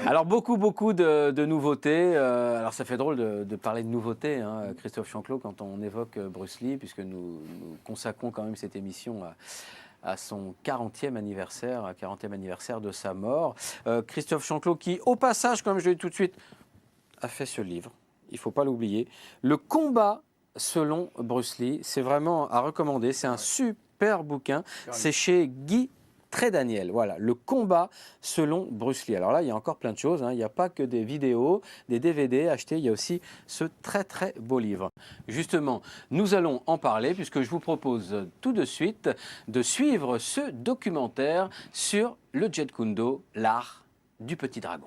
Alors beaucoup de nouveautés. Alors ça fait drôle de parler de nouveautés, hein, Christophe Chanclot, quand on évoque Bruce Lee, puisque nous consacrons quand même cette émission à son 40e anniversaire de sa mort. Christophe Chanclot qui, au passage, comme je le dis tout de suite, a fait ce livre, il ne faut pas l'oublier, Le combat selon Bruce Lee. C'est vraiment à recommander, c'est un super bouquin, c'est chez Guy Trédaniel, voilà, Le combat selon Bruce Lee. Alors là, il y a encore plein de choses, hein. Il n'y a pas que des vidéos, des DVD achetés, il y a aussi ce très très beau livre. Justement, nous allons en parler puisque je vous propose tout de suite de suivre ce documentaire sur le Jeet Kune Do, l'art du petit dragon.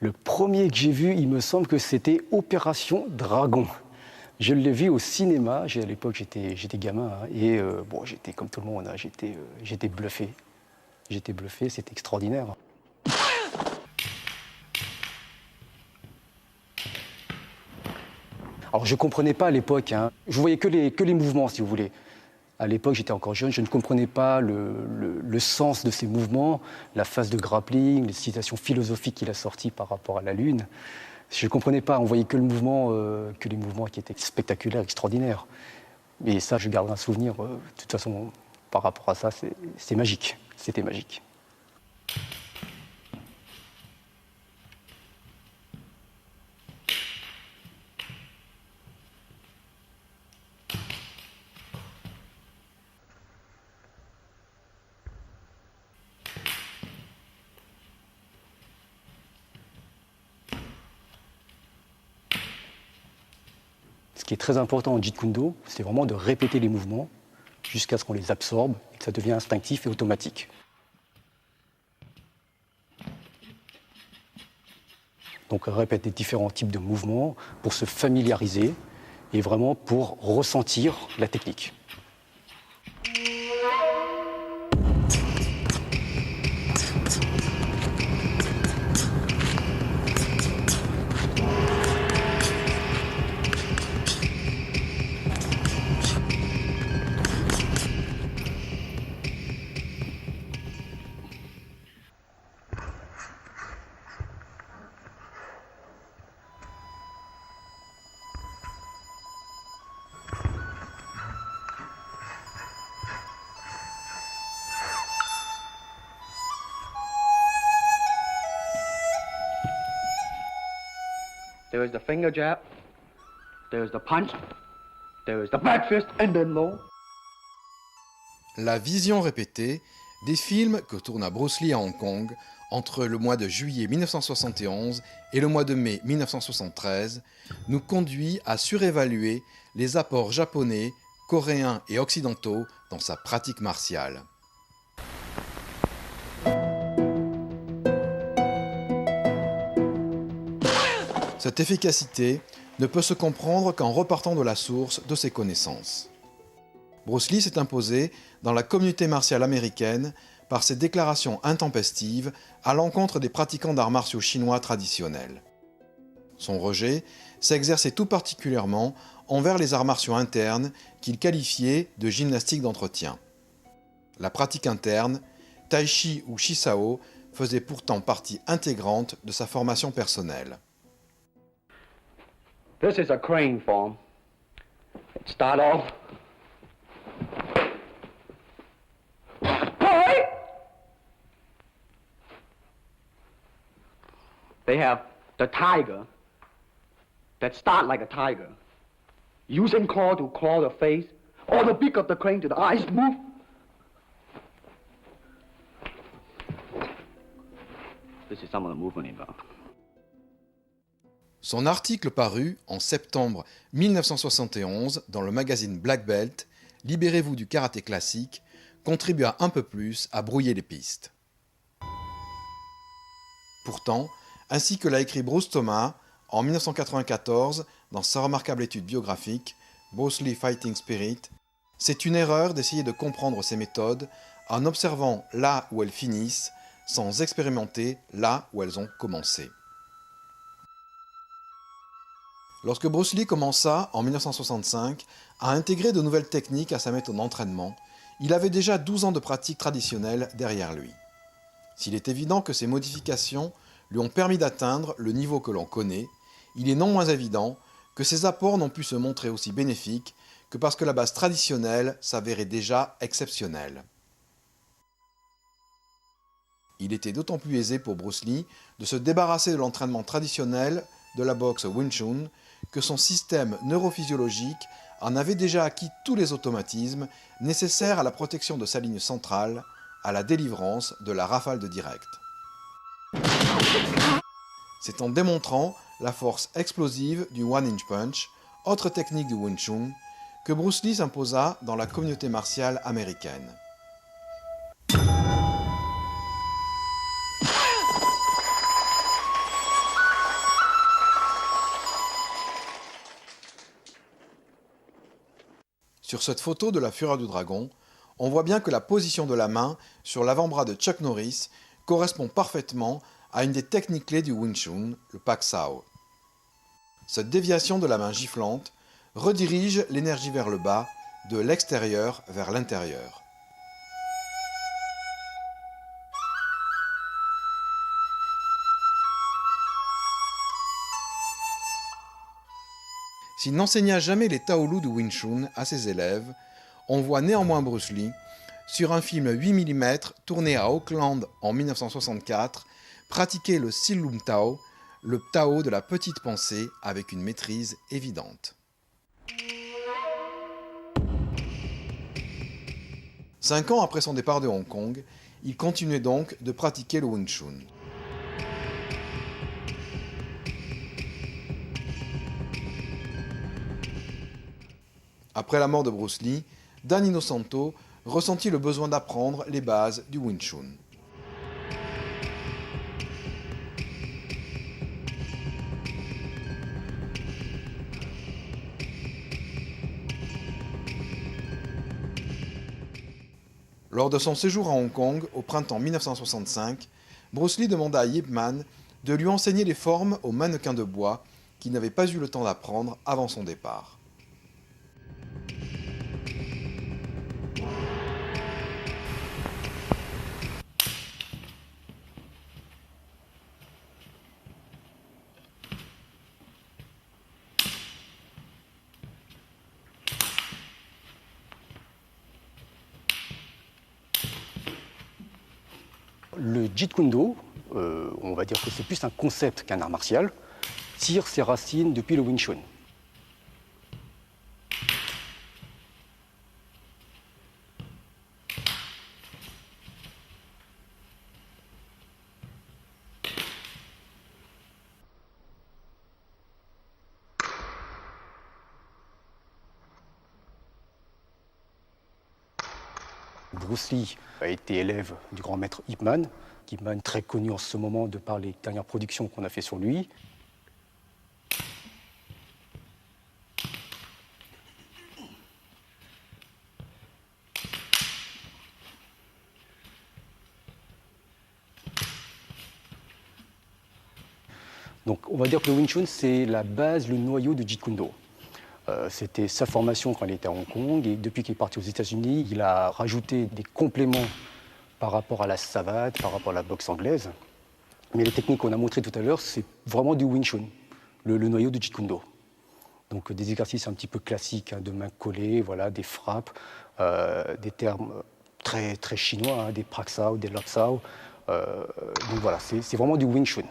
Le premier que j'ai vu, il me semble que c'était Opération Dragon. Je l'ai vu au cinéma. À l'époque, j'étais gamin, hein, et bon, j'étais comme tout le monde, hein, j'étais bluffé. J'étais bluffé, c'était extraordinaire. Alors, je ne comprenais pas à l'époque, hein. Je voyais que les mouvements, si vous voulez. À l'époque, j'étais encore jeune, je ne comprenais pas le sens de ces mouvements, la phase de grappling, les citations philosophiques qu'il a sorties par rapport à la Lune. Je ne comprenais pas, on voyait que les mouvements qui étaient spectaculaires, extraordinaires. Et ça, je garderai un souvenir, de toute façon, par rapport à ça, c'est magique, c'était magique. Ce qui est très important en Jeet Kune Do, c'est vraiment de répéter les mouvements jusqu'à ce qu'on les absorbe et que ça devienne instinctif et automatique. Donc répéter différents types de mouvements pour se familiariser et vraiment pour ressentir la technique. There is the finger jab, there is the punch, there is the back fist, and then low. La vision répétée des films que tourna Bruce Lee à Hong Kong entre le mois de juillet 1971 et le mois de mai 1973 nous conduit à surévaluer les apports japonais, coréens et occidentaux dans sa pratique martiale. Cette efficacité ne peut se comprendre qu'en repartant de la source de ses connaissances. Bruce Lee s'est imposé dans la communauté martiale américaine par ses déclarations intempestives à l'encontre des pratiquants d'arts martiaux chinois traditionnels. Son rejet s'exerçait tout particulièrement envers les arts martiaux internes qu'il qualifiait de gymnastique d'entretien. La pratique interne, tai chi ou shisao, faisait pourtant partie intégrante de sa formation personnelle. This is a crane form. It start off. They have the tiger that start like a tiger, using claw to claw the face, or the beak of the crane to the eyes move. This is some of the movement involved. Son article paru en septembre 1971 dans le magazine Black Belt, Libérez-vous du karaté classique, contribua un peu plus à brouiller les pistes. Pourtant, ainsi que l'a écrit Bruce Thomas en 1994 dans sa remarquable étude biographique Bruce Lee Fighting Spirit, c'est une erreur d'essayer de comprendre ces méthodes en observant là où elles finissent, sans expérimenter là où elles ont commencé. Lorsque Bruce Lee commença, en 1965, à intégrer de nouvelles techniques à sa méthode d'entraînement, il avait déjà 12 ans de pratique traditionnelle derrière lui. S'il est évident que ces modifications lui ont permis d'atteindre le niveau que l'on connaît, il est non moins évident que ces apports n'ont pu se montrer aussi bénéfiques que parce que la base traditionnelle s'avérait déjà exceptionnelle. Il était d'autant plus aisé pour Bruce Lee de se débarrasser de l'entraînement traditionnel de la boxe Wing Chun que son système neurophysiologique en avait déjà acquis tous les automatismes nécessaires à la protection de sa ligne centrale, à la délivrance de la rafale de direct. C'est en démontrant la force explosive du One-Inch Punch, autre technique du Wing Chun, que Bruce Lee s'imposa dans la communauté martiale américaine. Sur cette photo de la Fureur du Dragon, on voit bien que la position de la main sur l'avant-bras de Chuck Norris correspond parfaitement à une des techniques clés du Wing Chun, le Pak Sao. Cette déviation de la main giflante redirige l'énergie vers le bas, de l'extérieur vers l'intérieur. S'il n'enseigna jamais les Taolu du Wing Chun à ses élèves, on voit néanmoins Bruce Lee, sur un film 8 mm tourné à Auckland en 1964, pratiquer le Silum Tao, le Tao de la petite pensée avec une maîtrise évidente. 5 ans après son départ de Hong Kong, il continuait donc de pratiquer le Wing Chun. Après la mort de Bruce Lee, Dan Inosanto ressentit le besoin d'apprendre les bases du Wing Chun. Lors de son séjour à Hong Kong au printemps 1965, Bruce Lee demanda à Yip Man de lui enseigner les formes aux mannequins de bois qu'il n'avait pas eu le temps d'apprendre avant son départ. Le Jeet Kune Do, on va dire que c'est plus un concept qu'un art martial, tire ses racines depuis le Wing Chun. Bruce Lee a été élève du grand maître Ip Man, Ip Man très connu en ce moment de par les dernières productions qu'on a fait sur lui. Donc on va dire que le Wing Chun, c'est la base, le noyau du Jeet Kune Do. C'était sa formation quand il était à Hong Kong, et depuis qu'il est parti aux États-Unis, il a rajouté des compléments par rapport à la savate, par rapport à la boxe anglaise. Mais les techniques qu'on a montrées tout à l'heure, c'est vraiment du Wing Chun, le noyau du Jeet Kune Do. Donc des exercices un petit peu classiques, hein, de main collée, voilà, des frappes, des termes très, très chinois, hein, des Pak Sao, des Lap Sao. Donc voilà, c'est vraiment du Wing Chun.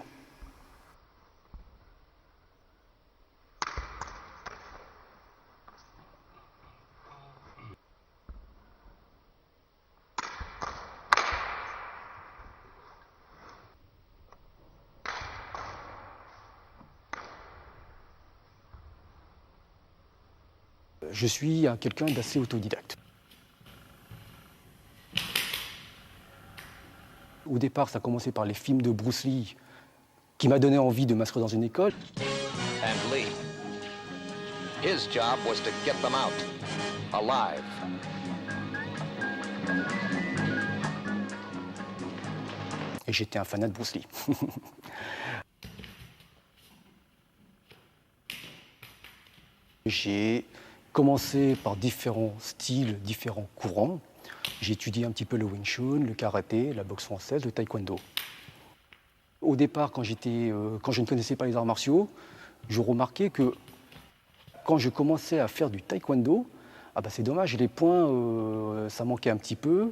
Je suis quelqu'un d'assez autodidacte. Au départ, ça a commencé par les films de Bruce Lee qui m'a donné envie de m'inscrire dans une école. And Lee. His job was to get them out, alive. Et j'étais un fanat de Bruce Lee. J'ai commencé par différents styles, différents courants. J'ai étudié un petit peu le Wing Chun, le karaté, la boxe française, le taekwondo. Au départ, quand je ne connaissais pas les arts martiaux, je remarquais que quand je commençais à faire du taekwondo, c'est dommage, les points, ça manquait un petit peu.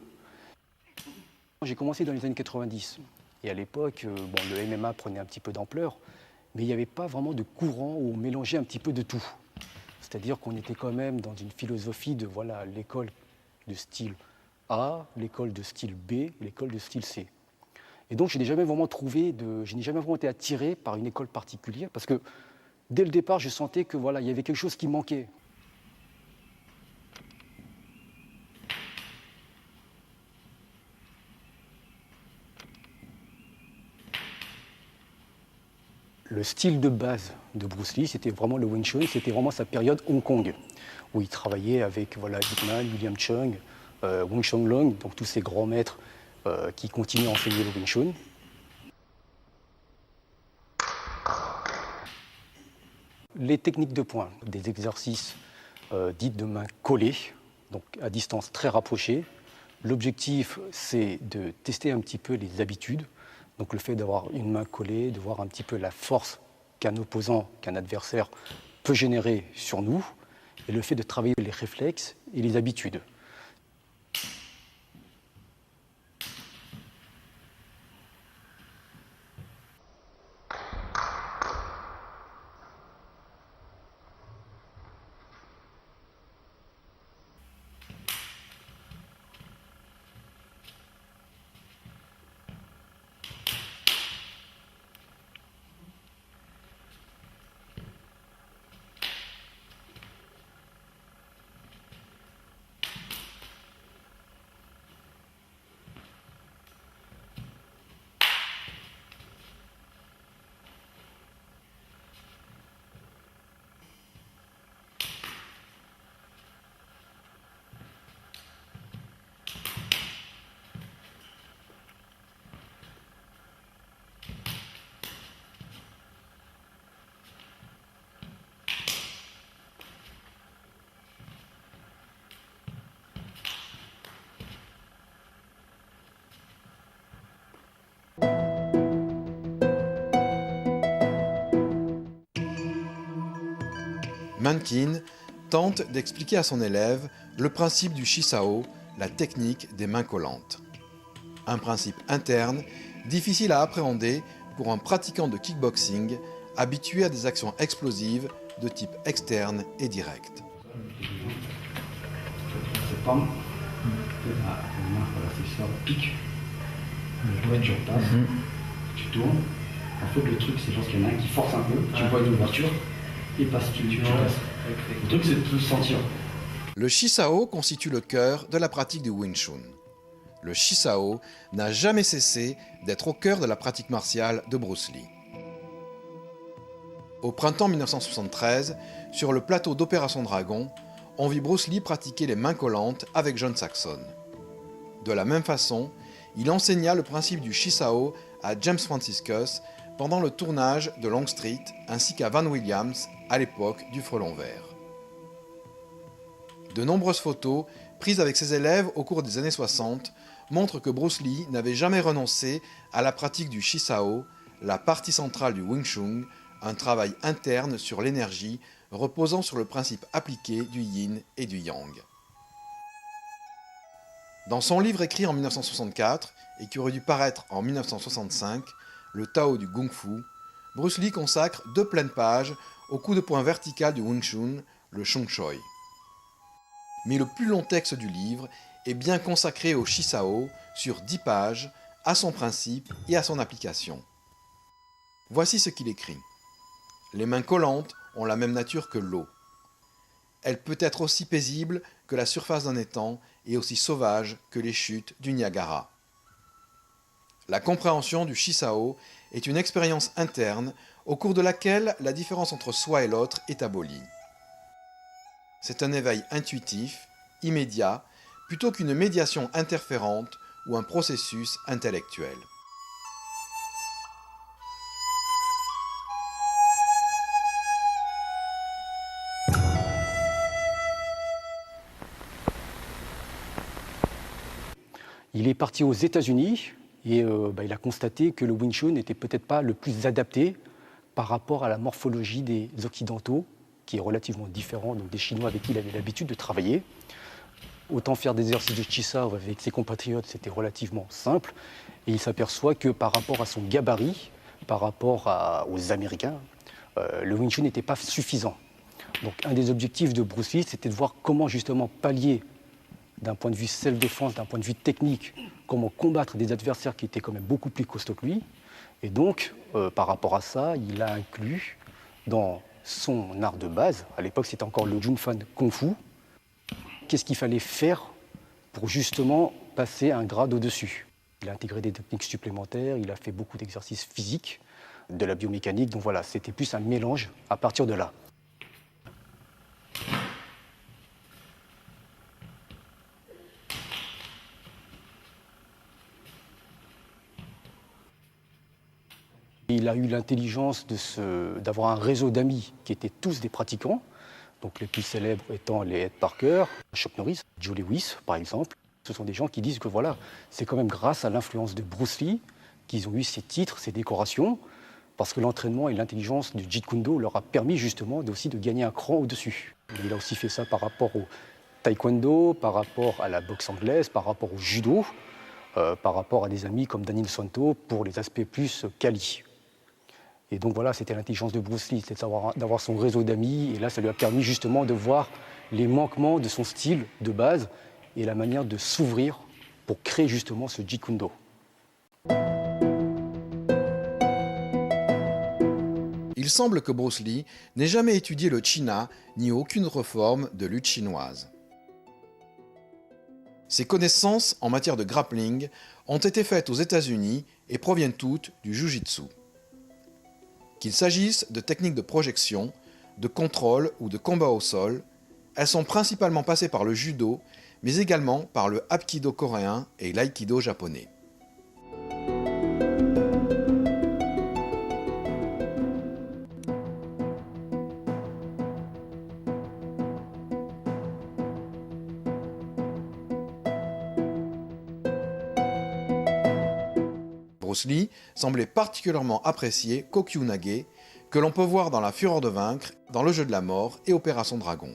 J'ai commencé dans les années 90. Et à l'époque, le MMA prenait un petit peu d'ampleur, mais il n'y avait pas vraiment de courant où on mélangeait un petit peu de tout. C'est-à-dire qu'on était quand même dans une philosophie de l'école de style A, l'école de style B, l'école de style C. Et donc je n'ai jamais vraiment été attiré par une école particulière parce que dès le départ, je sentais que il y avait quelque chose qui manquait. Le style de base de Bruce Lee, c'était vraiment le Wing Chun, c'était vraiment sa période Hong Kong, où il travaillait avec Ip Man, William Cheung, Wing Chun Leung, donc tous ces grands maîtres qui continuent à enseigner le Wing Chun. Les techniques de poing, des exercices dits de main collée, donc à distance très rapprochée. L'objectif, c'est de tester un petit peu les habitudes. Donc le fait d'avoir une main collée, de voir un petit peu la force qu'un opposant, qu'un adversaire peut générer sur nous, et le fait de travailler les réflexes et les habitudes. Mankin tente d'expliquer à son élève le principe du Shisao, la technique des mains collantes. Un principe interne, difficile à appréhender pour un pratiquant de kickboxing habitué à des actions explosives de type externe et direct. Cette forme, c'est ça, pique. Tu repasses, tu tournes. En fait, le truc, c'est lorsqu'il y en a un qui force un peu, tu vois une ouverture, et passe, tu passes. Le truc, c'est de tout sentir. Le Shisao constitue le cœur de la pratique du Wing Chun. Le Shisao n'a jamais cessé d'être au cœur de la pratique martiale de Bruce Lee. Au printemps 1973, sur le plateau d'Opération Dragon, on vit Bruce Lee pratiquer les mains collantes avec John Saxon. De la même façon, il enseigna le principe du Shisao à James Franciscus pendant le tournage de Longstreet ainsi qu'à Van Williams à l'époque du Frelon Vert. De nombreuses photos prises avec ses élèves au cours des années 60 montrent que Bruce Lee n'avait jamais renoncé à la pratique du Shisao, la partie centrale du Wing Chun, un travail interne sur l'énergie reposant sur le principe appliqué du yin et du yang. Dans son livre écrit en 1964 et qui aurait dû paraître en 1965, Le Tao du Kung Fu, Bruce Lee consacre 2 pleines pages au coup de poing vertical du Wing Chun, le Shung Choi. Mais le plus long texte du livre est bien consacré au Shisao sur 10 pages, à son principe et à son application. Voici ce qu'il écrit. Les mains collantes ont la même nature que l'eau. elle peut être aussi paisible que la surface d'un étang et aussi sauvage que les chutes du Niagara. La compréhension du Shisao est une expérience interne au cours de laquelle la différence entre soi et l'autre est abolie. C'est un éveil intuitif, immédiat, plutôt qu'une médiation interférente ou un processus intellectuel. Il est parti aux États-Unis et il a constaté que le Wing Chun n'était peut-être pas le plus adapté par rapport à la morphologie des Occidentaux, qui est relativement différent donc des Chinois avec qui il avait l'habitude de travailler. Autant faire des exercices de Chisao avec ses compatriotes, c'était relativement simple. Et il s'aperçoit que par rapport à son gabarit, par rapport aux Américains, le Wing Chun n'était pas suffisant. Donc un des objectifs de Bruce Lee, c'était de voir comment justement pallier d'un point de vue self-défense, d'un point de vue technique, comment combattre des adversaires qui étaient quand même beaucoup plus costauds que lui. Et donc, par rapport à ça, il a inclus dans son art de base, à l'époque c'était encore le Junfan Kung Fu, qu'est-ce qu'il fallait faire pour justement passer un grade au-dessus. Il a intégré des techniques supplémentaires, il a fait beaucoup d'exercices physiques, de la biomécanique, donc voilà, c'était plus un mélange à partir de là. Il a eu l'intelligence d'avoir un réseau d'amis qui étaient tous des pratiquants, donc les plus célèbres étant les Ed Parker, Chuck Norris, Joe Lewis par exemple. Ce sont des gens qui disent que voilà, c'est quand même grâce à l'influence de Bruce Lee qu'ils ont eu ces titres, ces décorations, parce que l'entraînement et l'intelligence du Jeet Kune Do leur a permis justement aussi de gagner un cran au-dessus. Il a aussi fait ça par rapport au taekwondo, par rapport à la boxe anglaise, par rapport au judo, par rapport à des amis comme Daniel Santo pour les aspects plus quali. Et donc voilà, c'était l'intelligence de Bruce Lee, c'était d'avoir son réseau d'amis. Et là, ça lui a permis justement de voir les manquements de son style de base et la manière de s'ouvrir pour créer justement ce Jeet Kune Do. Il semble que Bruce Lee n'ait jamais étudié le China ni aucune autre forme de lutte chinoise. Ses connaissances en matière de grappling ont été faites aux États-Unis et proviennent toutes du Jiu-Jitsu. Qu'il s'agisse de techniques de projection, de contrôle ou de combat au sol, elles sont principalement passées par le judo, mais également par le hapkido coréen et l'aïkido japonais. Bruce Lee semblait particulièrement apprécier Kokyunage, que l'on peut voir dans La Fureur de vaincre, dans Le Jeu de la mort et Opération Dragon.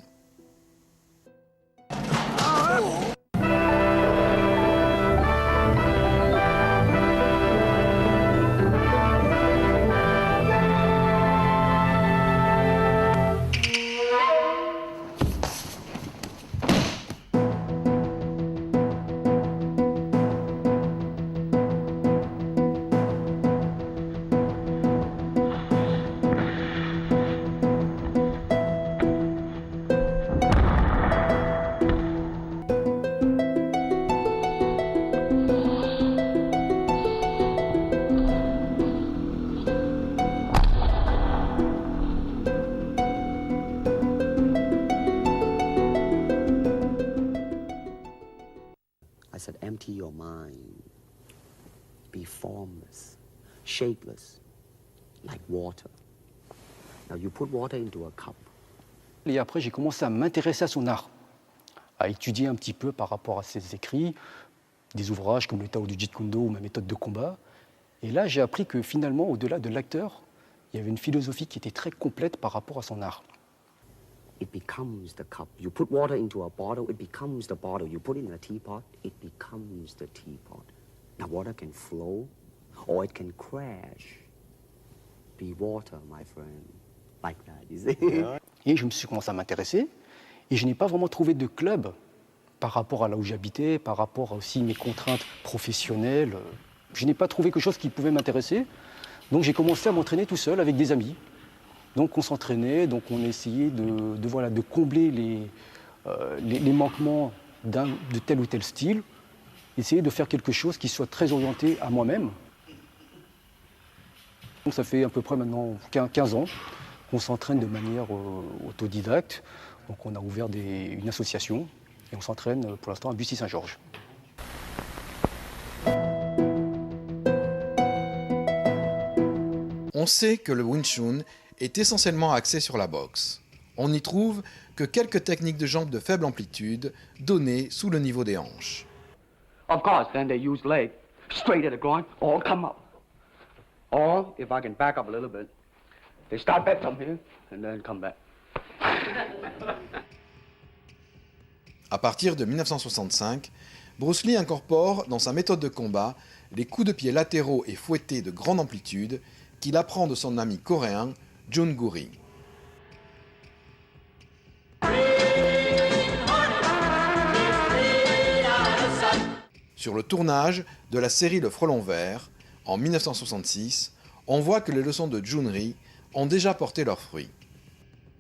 I said, empty your mind. Be formless, shapeless, like water. Now you put water into a cup. Et après, j'ai commencé à m'intéresser à son art, à étudier un petit peu par rapport à ses écrits, des ouvrages comme le Tao du Jeet Kune Do ou ma méthode de combat. Et là, j'ai appris que finalement, au-delà de l'acteur, il y avait une philosophie qui était très complète par rapport à son art. It becomes the cup. You put water into a bottle, it becomes the bottle. You put it in a teapot, it becomes the teapot. Now water can flow or it can crash. Be water, my friend. Like that, you see? Et je me suis commencé à m'intéresser et je n'ai pas vraiment trouvé de club par rapport à là où j'habitais, par rapport à aussi mes contraintes professionnelles. Je n'ai pas trouvé quelque chose qui pouvait m'intéresser. Donc j'ai commencé à m'entraîner tout seul avec des amis. Donc on s'entraînait, donc on essayait de combler les manquements de tel ou tel style, essayer de faire quelque chose qui soit très orienté à moi-même. Donc ça fait à peu près maintenant 15 ans qu'on s'entraîne de manière autodidacte. Donc on a ouvert une association et on s'entraîne pour l'instant à Bussy-Saint-Georges. On sait que le Wing Chun est essentiellement axé sur la boxe. On n'y trouve que quelques techniques de jambes de faible amplitude données sous le niveau des hanches. Of course, then they use leg straight at the groin, or come up. Or, if I can back up a little bit, they start back from here and then come back. À partir de 1965, Bruce Lee incorpore dans sa méthode de combat les coups de pied latéraux et fouettés de grande amplitude qu'il apprend de son ami coréen Jun Guri. Sur le tournage de la série Le Frelon Vert, en 1966, on voit que les leçons de Jun-Ri ont déjà porté leurs fruits.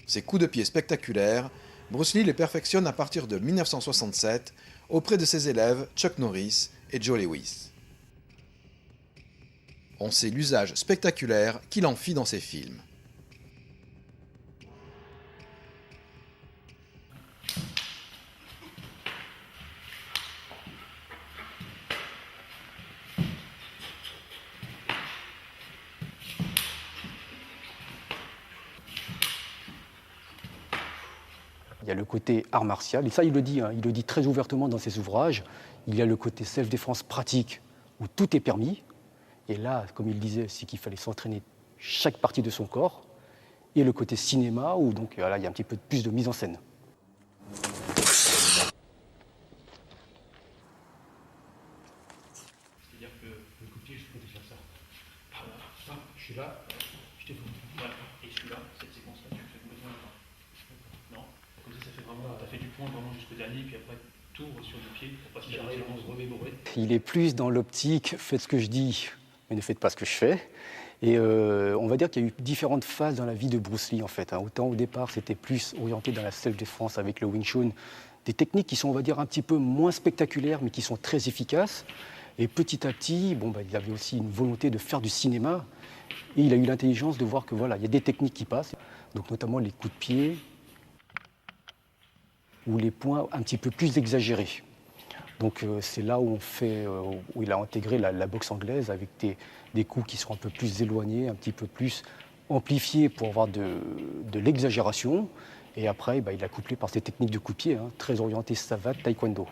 Ces coups de pied spectaculaires, Bruce Lee les perfectionne à partir de 1967 auprès de ses élèves Chuck Norris et Joe Lewis. On sait l'usage spectaculaire qu'il en fit dans ses films. Il y a le côté art martial, et ça il le dit très ouvertement dans ses ouvrages. Il y a le côté self-défense pratique, où tout est permis. Et là, comme il disait, c'est qu'il fallait s'entraîner chaque partie de son corps. Et le côté cinéma, où donc, là, il y a un petit peu plus de mise en scène. C'est-à-dire que le coup de pied, je peux faire ça. Par là, hop, je suis là, je t'ai foutu. Voilà. Et je suis là, cette séquence-là, tu fais complètement le temps. Non, comme ça fait vraiment, t'as fait du point vraiment jusqu'au dernier, puis après, t'ouvres sur le pied pour pas se se remémorer. Il est plus dans l'optique, faites ce que je dis, mais ne faites pas ce que je fais. Et on va dire qu'il y a eu différentes phases dans la vie de Bruce Lee, en fait. Autant au départ, c'était plus orienté dans la self-défense avec le Wing Chun, des techniques qui sont, on va dire, un petit peu moins spectaculaires, mais qui sont très efficaces. Et petit à petit, il avait aussi une volonté de faire du cinéma. Et il a eu l'intelligence de voir que voilà, il y a des techniques qui passent, donc notamment les coups de pied ou les points un petit peu plus exagérés. Donc c'est là où il a intégré la boxe anglaise avec des coups qui sont un peu plus éloignés, un petit peu plus amplifiés pour avoir de l'exagération. Et après, il a couplé par ses techniques de coup de pied, très orientées savate, taekwondo.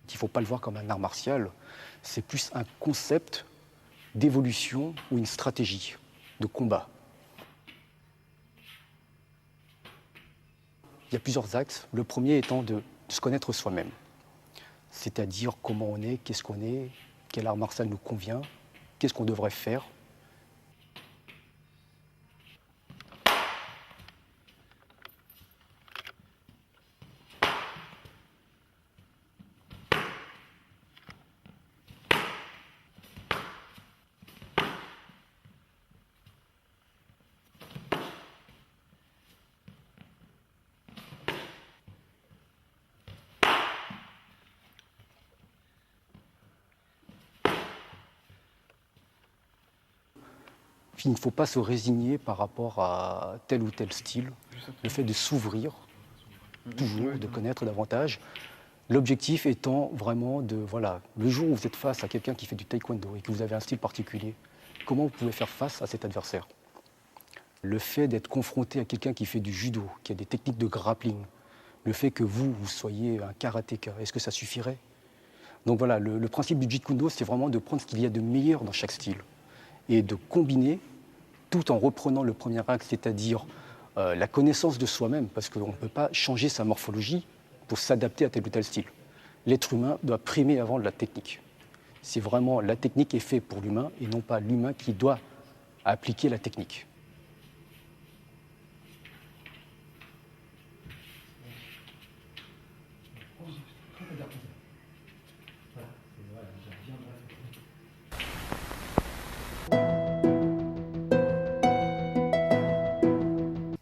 Il ne faut pas le voir comme un art martial, c'est plus un concept d'évolution ou une stratégie de combat. Il y a plusieurs axes. Le premier étant de se connaître soi-même, c'est-à-dire comment on est, qu'est-ce qu'on est, quel art martial nous convient, qu'est-ce qu'on devrait faire. Il ne faut pas se résigner par rapport à tel ou tel style. Le fait de s'ouvrir, toujours, de connaître davantage. L'objectif étant vraiment le jour où vous êtes face à quelqu'un qui fait du taekwondo et que vous avez un style particulier, comment vous pouvez faire face à cet adversaire? Le fait d'être confronté à quelqu'un qui fait du judo, qui a des techniques de grappling, le fait que vous soyez un karatéka, est-ce que ça suffirait? Donc voilà, le principe du Jeet Kune Do, c'est vraiment de prendre ce qu'il y a de meilleur dans chaque style et de combiner tout en reprenant le premier axe, c'est-à-dire la connaissance de soi-même, parce qu'on ne peut pas changer sa morphologie pour s'adapter à tel ou tel style. l'être humain doit primer avant de la technique. C'est vraiment la technique est faite pour l'humain et non pas l'humain qui doit appliquer la technique.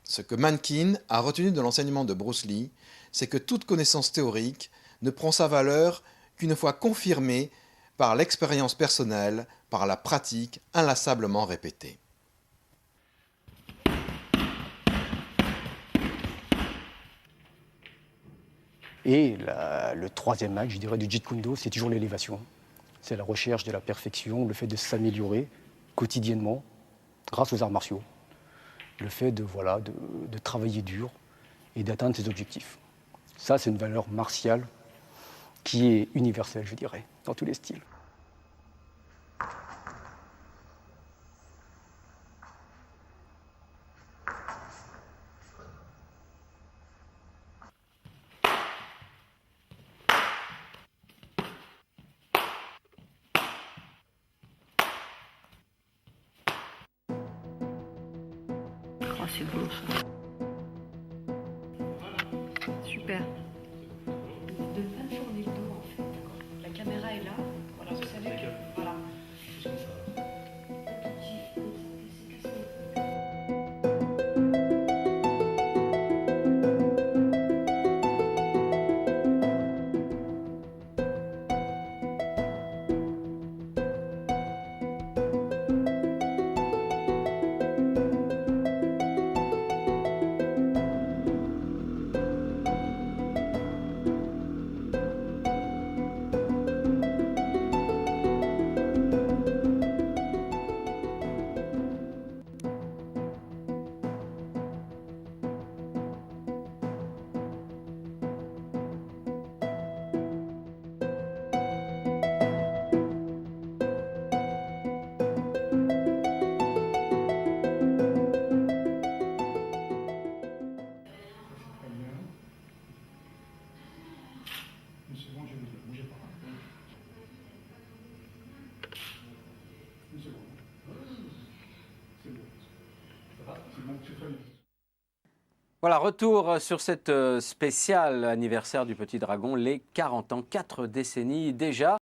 Ce que Mankin a retenu de l'enseignement de Bruce Lee, c'est que toute connaissance théorique ne prend sa valeur qu'une fois confirmée par l'expérience personnelle, par la pratique inlassablement répétée. Et le troisième axe, je dirais, du Jeet Kune Do, c'est toujours l'élévation. C'est la recherche de la perfection, le fait de s'améliorer quotidiennement grâce aux arts martiaux. Le fait de travailler dur et d'atteindre ses objectifs. Ça, c'est une valeur martiale qui est universelle, je dirais, dans tous les styles. Oh, c'est beau ça. Super. De pas tourner le dos en fait. La caméra est là. Voilà, vous savez que. Voilà. Une seconde, je vais vous dire, bougez pas. Une seconde. C'est bon. Ça va? C'est bon, c'est très bien. Voilà, retour sur cette spéciale anniversaire du Petit Dragon, les 40 ans, 4 décennies déjà.